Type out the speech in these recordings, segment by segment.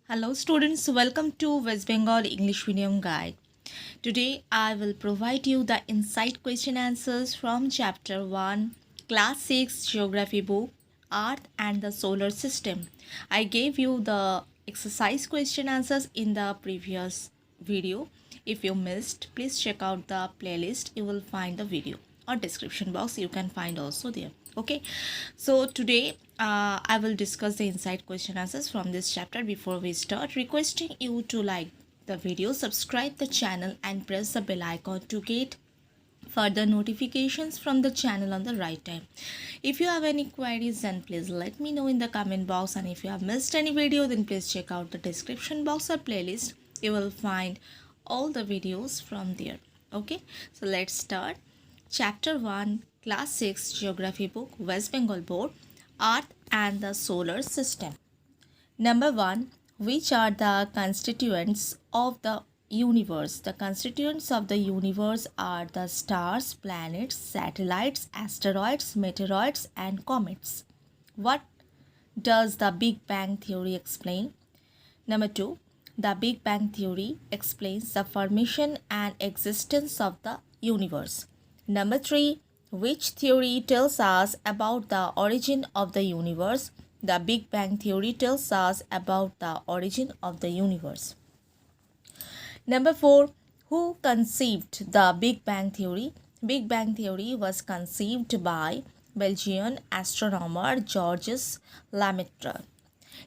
Hello students, welcome to West Bengal English Medium Guide. Today I will provide you the insight question answers from chapter 1, class 6 geography book, Earth and the solar system. I gave you the exercise question answers in the previous video. If you missed, please check out the playlist. You will find the video or description box. You can find also there. Okay, so today I will discuss the insight question answers from this chapter. Before we start, requesting you to like the video, subscribe the channel and press the bell icon to get further notifications from the channel on the right time. If you have any queries, then please let me know in the comment box, and if you have missed any video, then please check out the description box or playlist. You will find all the videos from there. Okay, so let's start. Chapter 1, Class 6 Geography book, West Bengal Board, Earth and the Solar System. Number 1. Which are the constituents of the universe? The constituents of the universe are the stars, planets, satellites, asteroids, meteoroids, and comets. What does the Big Bang Theory explain? Number 2. The Big Bang Theory explains the formation and existence of the universe. Number 3. Which theory tells us about the origin of the universe? The Big Bang Theory tells us about the origin of the universe. Number 4. Who conceived the Big Bang Theory? Big Bang Theory was conceived by Belgian astronomer Georges Lemaitre.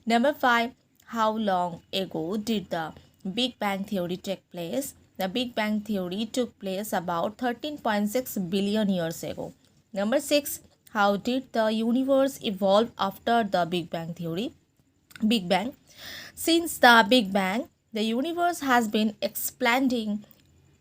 Number 5. How long ago did the Big Bang Theory take place? The Big Bang Theory took place about 13.6 billion years ago. Number 6. How did the universe evolve after the Big Bang Theory? Big Bang. Since the Big Bang, the universe has been expanding.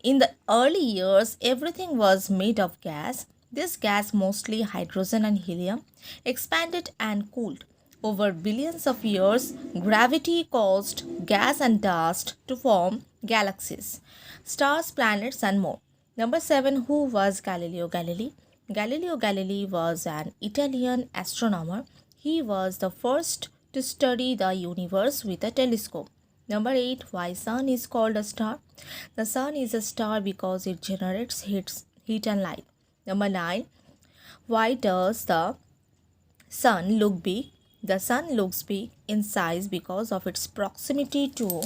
In the early years, everything was made of gas. This gas, mostly hydrogen and helium, expanded and cooled. Over billions of years, gravity caused gas and dust to form galaxies, stars, planets, and more. Number 7. Who was Galileo Galilei? Galileo Galilei was an Italian astronomer. He was the first to study the universe with a telescope. Number 8. Why sun is called a star? The sun is a star because it generates heat and light. Number 9. Why does the sun look big? The sun looks big in size because of its proximity to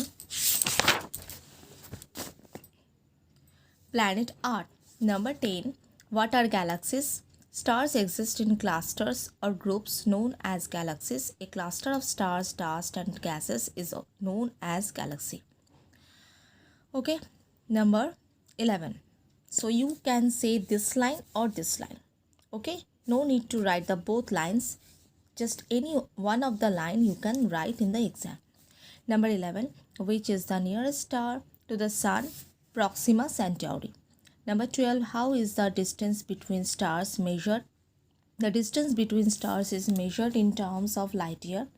planet Earth. Number 10. What are galaxies? Stars exist in clusters or groups known as galaxies. A cluster of stars, dust, and gases is known as galaxy. Okay. Number 11. So you can say this line or this line. Okay. No need to write the both lines. Just any one of the line you can write in the exam. Number 11. Which is the nearest star to the sun? Proxima Centauri. Number 12. How is the distance between stars measured? The distance between stars is measured in terms of light year.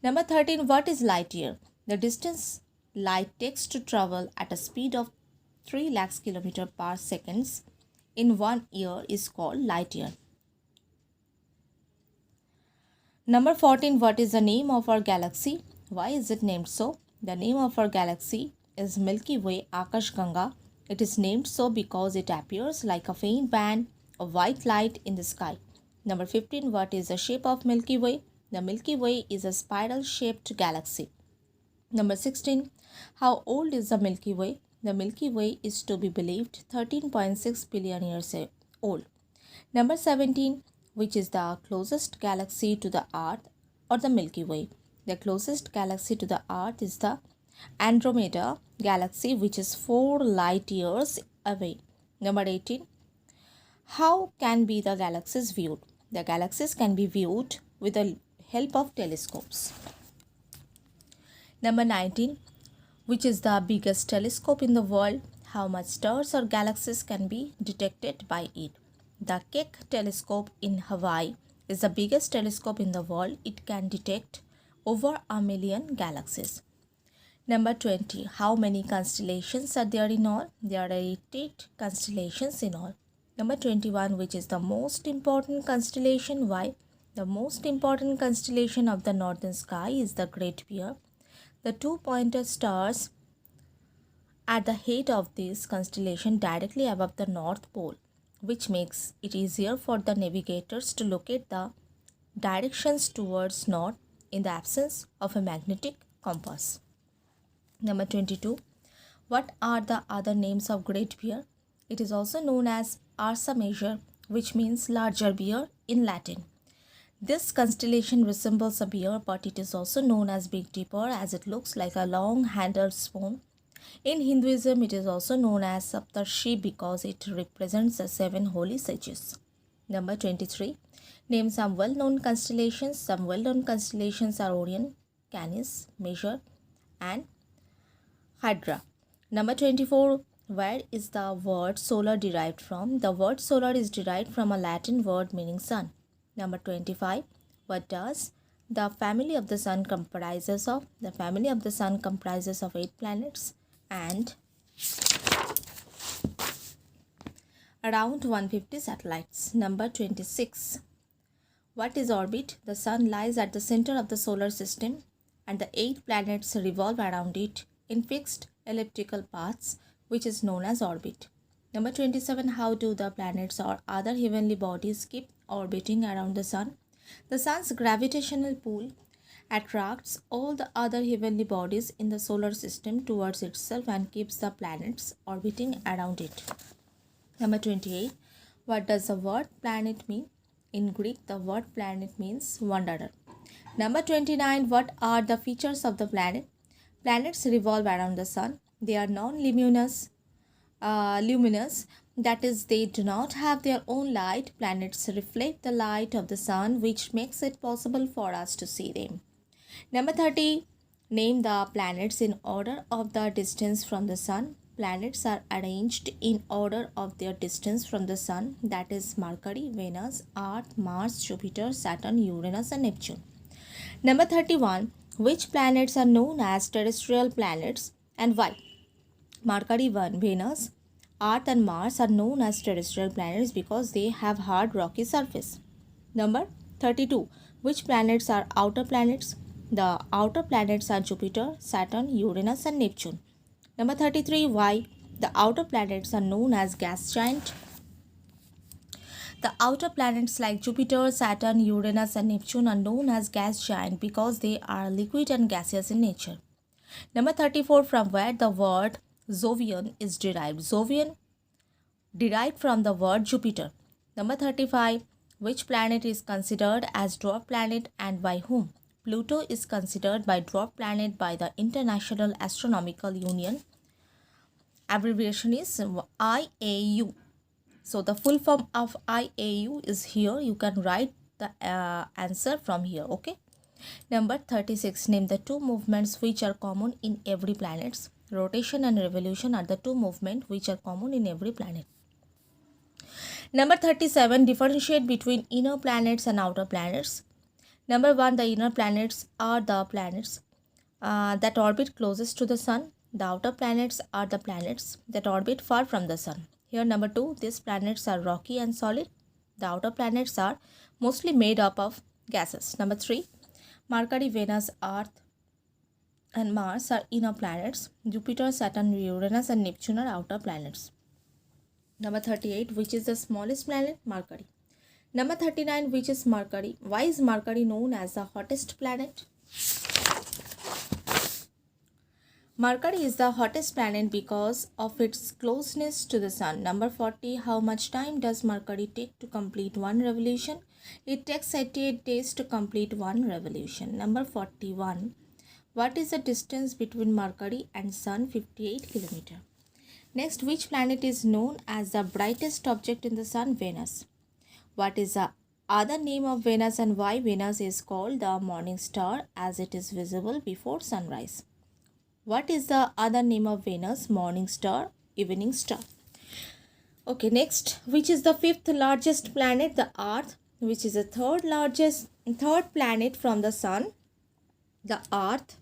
Number 13. What is light year? The distance light takes to travel at a speed of 3 lakhs km per seconds in 1 year is called light year. Number 14. What is the name of our galaxy? Why is it named so? The name of our galaxy is Milky Way Akashganga. It is named so because it appears like a faint band of white light in the sky. Number 15. What is the shape of Milky Way? The Milky Way is a spiral-shaped galaxy. Number 16. How old is the Milky Way? The Milky Way is to be believed 13.6 billion years old. Number 17. Which is the closest galaxy to the Earth or the Milky Way? The closest galaxy to the Earth is the Andromeda galaxy, which is 4 light years away. Number 18. How can be the galaxies viewed? The galaxies can be viewed with the help of telescopes. Number 19. Which is the biggest telescope in the world? How much stars or galaxies can be detected by it? The Keck telescope in Hawaii is the biggest telescope in the world. It can detect over 1 million galaxies. Number 20. How many constellations are there in all? There are 88 constellations in all. Number 21. Which is the most important constellation? Why? The most important constellation of the northern sky is the Great Bear. The two pointed stars at the head of this constellation directly above the North Pole, which makes it easier for the navigators to locate the directions towards north in the absence of a magnetic compass. Number 22. What are the other names of Great Bear? It is also known as Ursa Major, which means larger bear in Latin. This constellation resembles a bear, but it is also known as Big Dipper as it looks like a long-handled spoon. In Hinduism, it is also known as Saptarshi because it represents the 7 holy sages. Number 23. Name some well-known constellations. Some well-known constellations are Orion, Canis, Major, and Hydra. Number 24. Where is the word solar derived from? The word solar is derived from a Latin word meaning sun. Number 25. What does the family of the sun comprises of? The family of the sun comprises of 8 planets and around 150 satellites. Number 26. What is orbit? The sun lies at the center of the solar system and the 8 planets revolve around it in fixed elliptical paths, which is known as orbit. Number 27. How do the planets or other heavenly bodies keep orbiting around the sun? The sun's gravitational pull attracts all the other heavenly bodies in the solar system towards itself and keeps the planets orbiting around it. Number 28. What does the word planet mean? In Greek, the word planet means wanderer. Number 29. What are the features of the planet? Planets revolve around the sun. They are non-luminous, that is, they do not have their own light. Planets reflect the light of the sun, which makes it possible for us to see them. Number 30. Name the planets in order of the distance from the sun. Planets are arranged in order of their distance from the sun, that is Mercury, Venus, Earth, Mars, Jupiter, Saturn, Uranus and Neptune. Number 31. Which planets are known as terrestrial planets and why? Mercury, Venus, Earth and Mars are known as terrestrial planets because they have hard rocky surface. Number 32. Which planets are outer planets? The outer planets are Jupiter, Saturn, Uranus and Neptune. Number 33. Why the outer planets are known as gas giant? The outer planets like Jupiter, Saturn, Uranus and Neptune are known as gas giant because they are liquid and gaseous in nature. Number 34. From where the word Jovian is derived? Jovian derived from the word Jupiter. Number 35. Which planet is considered as dwarf planet and by whom? Pluto is considered by dwarf planet by the International Astronomical Union. Abbreviation is IAU. So the full form of IAU is here. You can write the answer from here. Okay. Number 36. Name the two movements which are common in every planet. Rotation and revolution are the two movements which are common in every planet. Number 37. Differentiate between inner planets and outer planets. Number 1. The inner planets are the planets that orbit closest to the sun. The outer planets are the planets that orbit far from the sun. Here number 2. These planets are rocky and solid. The outer planets are mostly made up of gases. Number 3. Mercury, Venus, Earth and Mars are inner planets. Jupiter, Saturn, Uranus and Neptune are outer planets. Number 38. Which is the smallest planet? Mercury. Number 39. Which is Mercury? Why is Mercury known as the hottest planet? Mercury is the hottest planet because of its closeness to the sun. Number 40. How much time does Mercury take to complete one revolution? It takes 88 days to complete one revolution. Number 41. What is the distance between Mercury and Sun? 58 km. Next, which planet is known as the brightest object in the sun? Venus. What is the other name of Venus and why Venus is called the morning star as it is visible before sunrise? What is the other name of Venus? Morning star, evening star. Okay, next, which is the fifth largest planet? The Earth. Which is the third planet from the sun? The Earth.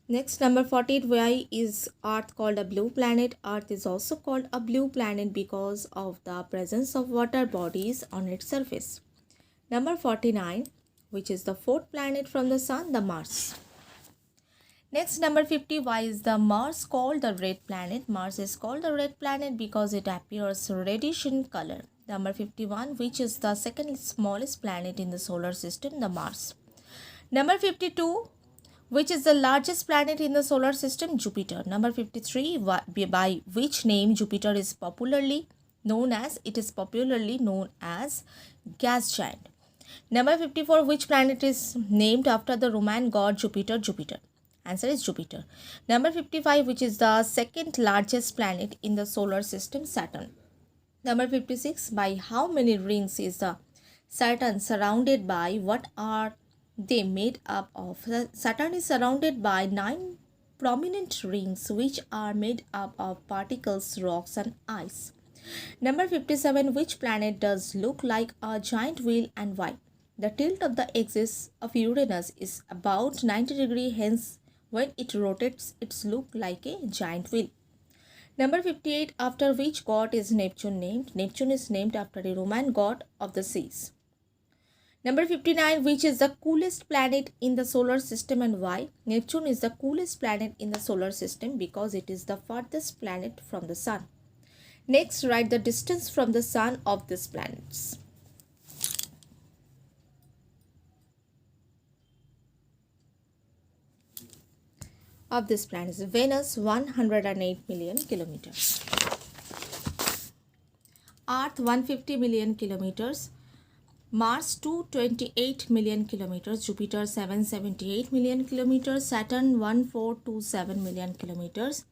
Next, number 48. Why is Earth called a blue planet? Earth is also called a blue planet because of the presence of water bodies on its surface. Number 49. Which is the fourth planet from the sun? The Mars. Next, number 50, why is the Mars called the red planet? Mars is called the red planet because it appears reddish in color. Number 51, which is the second smallest planet in the solar system? The Mars. Number 52, which is the largest planet in the solar system? Jupiter. Number 53, by which name Jupiter is popularly known as? It is popularly known as gas giant. Number 54, which planet is named after the Roman god Jupiter? Jupiter. Answer is Jupiter. Number 55, which is the second largest planet in the solar system? Saturn. Number 56, by how many rings is the Saturn surrounded by? What are they made up of? Saturn is surrounded by 9 prominent rings which are made up of particles, rocks and ice. Number 57, which planet does look like a giant wheel and why? The tilt of the axis of Uranus is about 90 degrees, hence when it rotates, it looks like a giant wheel. Number 58, after which god is Neptune named? Neptune is named after a Roman god of the seas. Number 59, which is the coolest planet in the solar system and why? Neptune is the coolest planet in the solar system because it is the farthest planet from the sun. Next, write the distance from the sun of these planets. Of this planet, Venus 108 million kilometers, Earth 150 million kilometers, Mars 228 million kilometers, Jupiter 778 million kilometers, Saturn 1427 million kilometers,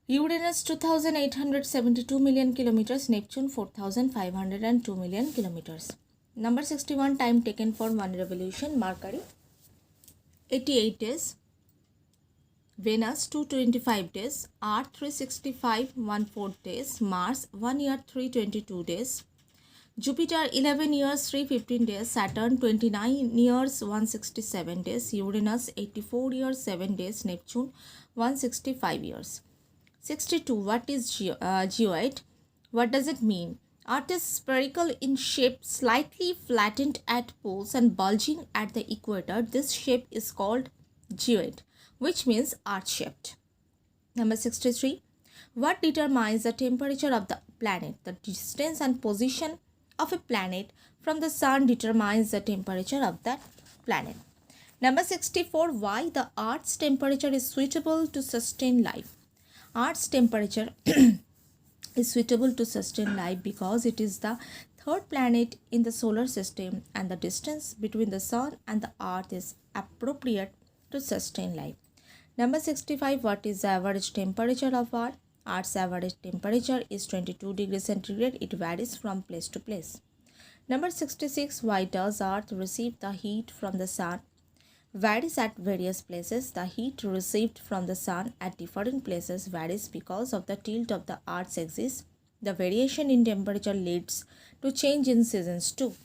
Uranus 2872 million kilometers, Neptune 4502 million kilometers. Number 61, time taken for one revolution. Mercury 88 days, Venus 225 days, Earth 365 1/4 days, Mars 1 year 322 days, Jupiter 11 years 315 days, Saturn 29 years 167 days, Uranus 84 years 7 days, Neptune 165 years. 62. What is geoid? What does it mean? Earth is spherical in shape, slightly flattened at poles and bulging at the equator. This shape is called geoid, which means earth-shaped. Number 63. What determines the temperature of the planet? The distance and position of a planet from the sun determines the temperature of that planet. Number 64. Why the Earth's temperature is suitable to sustain life? Earth's temperature is suitable to sustain life because it is the third planet in the solar system and the distance between the sun and the earth is appropriate to sustain life. Number 65. What is the average temperature of Earth? Earth's average temperature is 22 degrees centigrade. It varies from place to place. Number 66. Why does Earth receive the heat from the sun? Varies at various places. The heat received from the sun at different places varies because of the tilt of the Earth's axis. The variation in temperature leads to change in seasons too.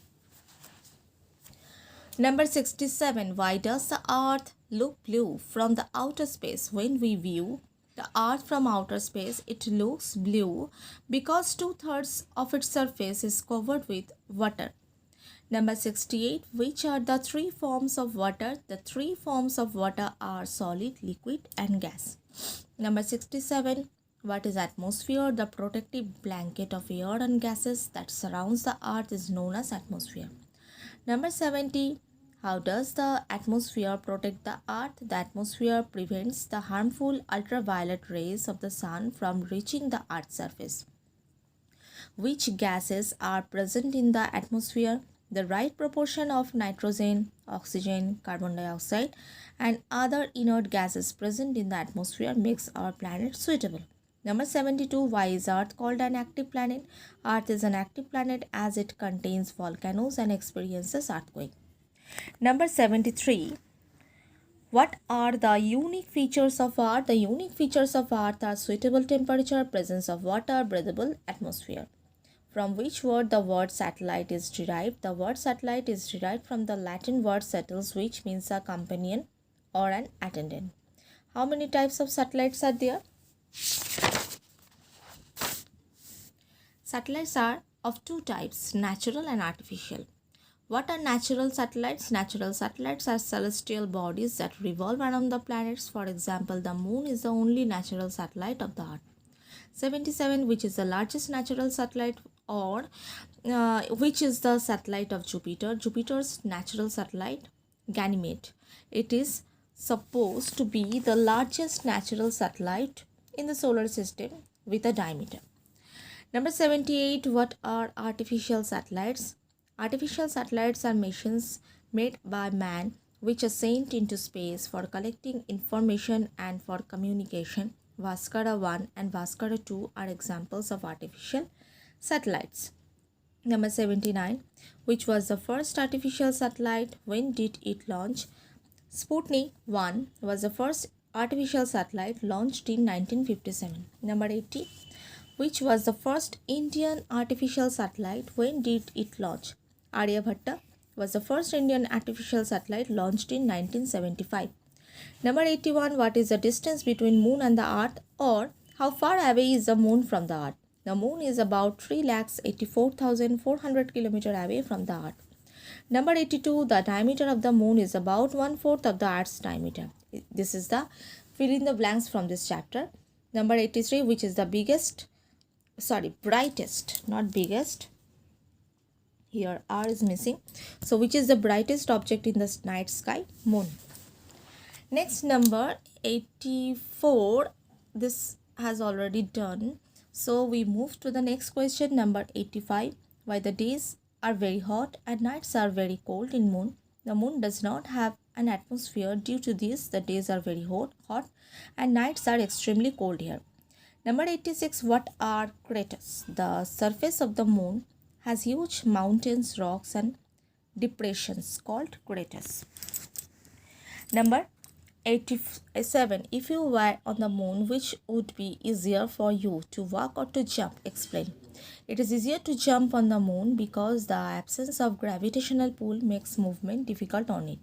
Number 67. Why does the Earth look blue from the outer space? When we view the Earth from outer space, it looks blue because 2/3 of its surface is covered with water. Number 68. Which are the three forms of water? The three forms of water are solid, liquid and gas. Number 67. What is atmosphere? The protective blanket of air and gases that surrounds the earth is known as atmosphere. Number 70. How does the atmosphere protect the earth? The atmosphere prevents the harmful ultraviolet rays of the sun from reaching the earth's surface. Which gases are present in the atmosphere? The right proportion of nitrogen, oxygen, carbon dioxide and other inert gases present in the atmosphere makes our planet suitable. Number 72. Why is Earth called an active planet? Earth is an active planet as it contains volcanoes and experiences earthquake. Number 73. What are the unique features of Earth? The unique features of Earth are suitable temperature, presence of water, breathable atmosphere. From which word the word satellite is derived? The word satellite is derived from the Latin word satellis, which means a companion or an attendant. How many types of satellites are there? Satellites are of two types, natural and artificial. What are natural satellites? Natural satellites are celestial bodies that revolve around the planets. For example, the moon is the only natural satellite of the Earth. 77, which is the largest natural satellite, or which is the satellite of Jupiter? Jupiter's natural satellite, Ganymede. It is supposed to be the largest natural satellite in the solar system with a diameter. Number 78, what are artificial satellites? Artificial satellites are missions made by man which ascend into space for collecting information and for communication. Vaskara 1 and Vaskara 2 are examples of artificial satellites. Number 79, which was the first artificial satellite? When did it launch? Sputnik 1 was the first artificial satellite launched in 1957. Number 80, which was the first Indian artificial satellite? When did it launch? Aryabhatta was the first Indian artificial satellite launched in 1975. Number 81, what is the distance between moon and the earth, or how far away is the moon from the earth? The moon is about 3,84,400 km away from the earth. Number 82, the diameter of the moon is about 1/4 of the earth's diameter. This is the fill in the blanks from this chapter. Number 83, which is the brightest, not biggest. Here R is missing. So which is the brightest object in the night sky? Moon. Next, number 84. This has already done. So we move to the next question, number 85. Why the days are very hot and nights are very cold in moon? The moon does not have an atmosphere. Due to this, the days are very hot and nights are extremely cold here. Number 86. What are craters? The surface of the moon has huge mountains, rocks and depressions called craters. Number 87. If you were on the moon, which would be easier for you, to walk or to jump? Explain. It is easier to jump on the moon because the absence of gravitational pull makes movement difficult on it.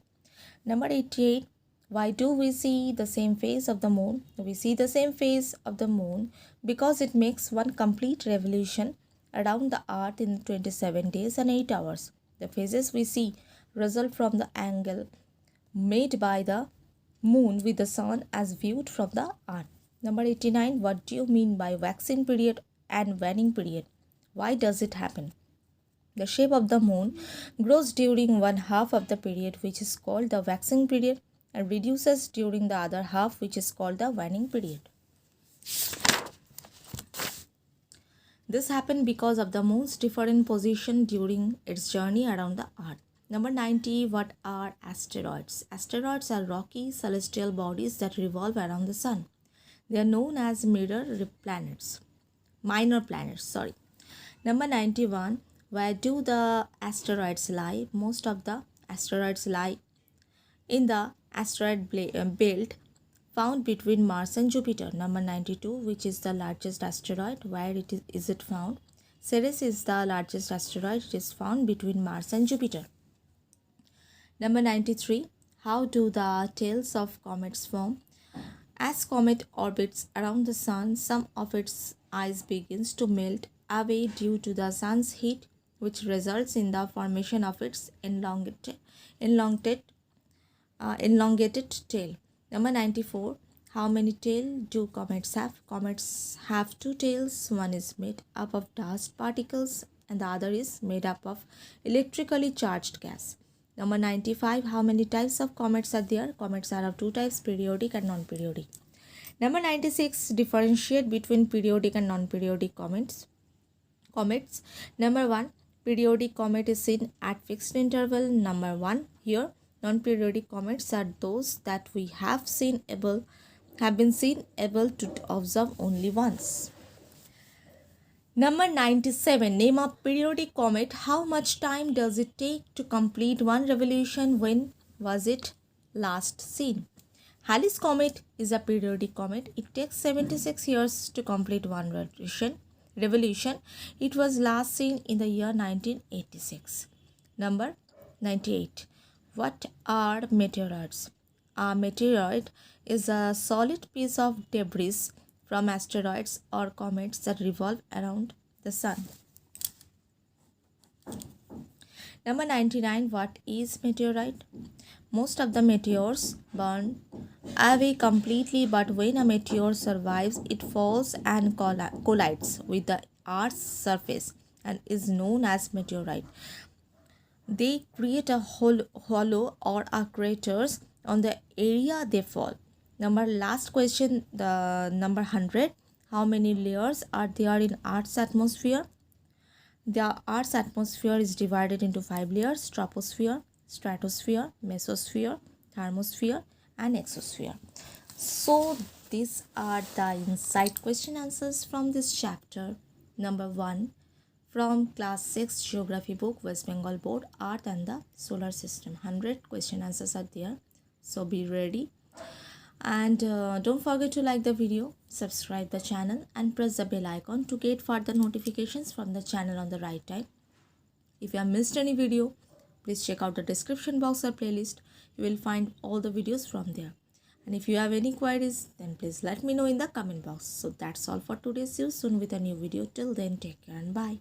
Number 88. Why do we see the same phase of the moon? We see the same phase of the moon because it makes one complete revolution around the earth in 27 days and 8 hours. The phases we see result from the angle made by the moon with the sun as viewed from the earth. Number 89. What do you mean by waxing period and waning period? Why does it happen? The shape of the moon grows during one half of the period, which is called the waxing period, and reduces during the other half, which is called the waning period. This happened because of the moon's different position during its journey around the earth. Number 90. What are asteroids? Asteroids are rocky celestial bodies that revolve around the sun. They are known as minor planets. Number 91. Where do the asteroids lie? Most of the asteroids lie in the asteroid belt found between Mars and Jupiter. Number 92. Which is the largest asteroid? Where is it found? Ceres is the largest asteroid. It is found between Mars and Jupiter. Number 93. How do the tails of comets form? As comet orbits around the sun, some of its ice begins to melt away due to the sun's heat, which results in the formation of its elongated tail. Number 94. How many tails do comets have? Comets have two tails. One is made up of dust particles and the other is made up of electrically charged gas. Number 95. How many types of comets are there? Comets are of two types, periodic and non-periodic. Number 96. Differentiate between periodic and non-periodic comets. Number 1. Periodic comet is seen at fixed interval. Number 1. Here, non-periodic comets are those that we have been seen able to observe only once. Number 97. Name a periodic comet. How much time does it take to complete one revolution? When was it last seen? Halley's comet is a periodic comet. It takes 76 years to complete one revolution. It was last seen in the year 1986. Number 98. What are meteoroids? A meteoroid is a solid piece of debris from asteroids or comets that revolve around the sun. Number 99. What is meteorite? Most of the meteors burn away completely, but when a meteor survives, it falls and collides with the Earth's surface and is known as meteorite. They create a hollow or a craters on the area they fall. Number last question, the number 100. How many layers are there in Earth's atmosphere? The Earth's atmosphere is divided into 5 layers: troposphere, stratosphere, mesosphere, thermosphere, and exosphere. So, these are the insight question answers from this chapter. Number 1 from class 6 geography book, West Bengal Board, Earth and the Solar System. 100 question answers are there. So, be ready. And don't forget to like the video, subscribe the channel and press the bell icon to get further notifications from the channel on the right time. If you have missed any video, please check out the description box or playlist. You will find all the videos from there. And if you have any queries, then please let me know in the comment box. So that's all for today. See you soon with a new video. Till then, take care and bye.